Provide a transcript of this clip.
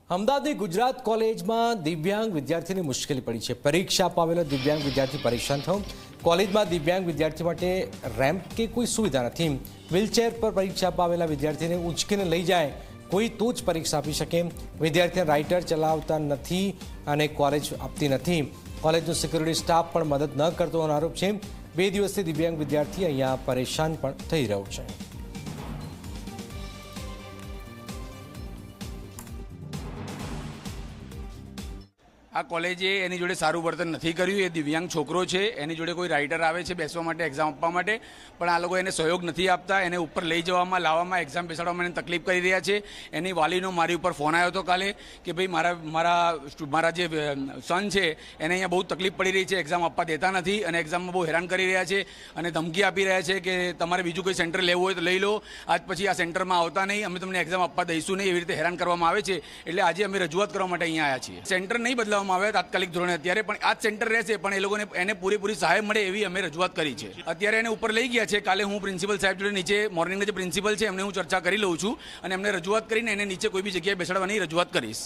અમદાવાદની ગુજરાત કોલેજમાં દિવ્યાંગ વિદ્યાર્થીની મુશ્કેલી પડી છે। પરીક્ષા આપવા આવેલો દિવ્યાંગ વિદ્યાર્થી પરેશાન થયો। કોલેજમાં દિવ્યાંગ વિદ્યાર્થી માટે રેમ્પ કે કોઈ સુવિધા નથી। વ્હીલચેર પર પરીક્ષા આપવા આવેલા વિદ્યાર્થીને ઉંચકીને લઈ જાય કોઈ તો જ પરીક્ષા આપી શકે। વિદ્યાર્થીને રાઇટર ચલાવતા નથી અને કોલેજ આપતી નથી। કોલેજનો સિક્યુરિટી સ્ટાફ પણ મદદ ન કરતો હોવાનો આરોપ છે। 2 દિવસથી દિવ્યાંગ વિદ્યાર્થી અહીંયા પરેશાન પણ થઈ રહ્યો છે। આ કોલેજે એની જોડે સારું વર્તન નથી કર્યું। એ દિવ્યાંગ છોકરો છે, એની જોડે કોઈ રાઇટર આવે છે બેસવા માટે, એક્ઝામ આપવા માટે, પણ આ લોકો એને સહયોગ નથી આપતા। એને ઉપર લઈ જવામાં, લાવવામાં, એક્ઝામ બેસાડવામાં એને તકલીફ કરી રહ્યા છે। એની વાલીનો મારી ઉપર ફોન આવ્યો હતો કાલે કે ભાઈ મારા જે સન છે એને અહીંયા બહુ તકલીફ પડી રહી છે, એક્ઝામ આપવા દેતા નથી અને એક્ઝામમાં બહુ હેરાન કરી રહ્યા છે અને ધમકી આપી રહ્યા છે કે તમારે બીજું કોઈ સેન્ટર લેવું હોય તો લઈ લો, આજ પછી આ સેન્ટરમાં આવતા નહીં, અમે તમને એક્ઝામ આપવા દઈશું નહીં, એવી રીતે હેરાન કરવામાં આવે છે। એટલે આજે અમે રજૂઆત કરવા માટે અહીંયા આવ્યા છીએ। સેન્ટર નહીં બદલાવવામાં આવે તાત્કાલિક ધોરણે, અત્યારે પણ આ જ સેન્ટર રહેશે, પણ એ લોકોને એને પૂરેપૂરી સહાય મળે એવી અમે રજૂઆત કરી છે। અત્યારે એને ઉપર લઈ ગયા છે। કાલે હું પ્રિન્સિપલ સાહેબ જોડે નીચે મોર્નિંગના જે પ્રિન્સિપલ છે એમને હું ચર્ચા કરી લઉં છું અને એમને રજૂઆત કરીને એને નીચે કોઈ બી જગ્યાએ બેસાડવાની રજૂઆત કરીશ।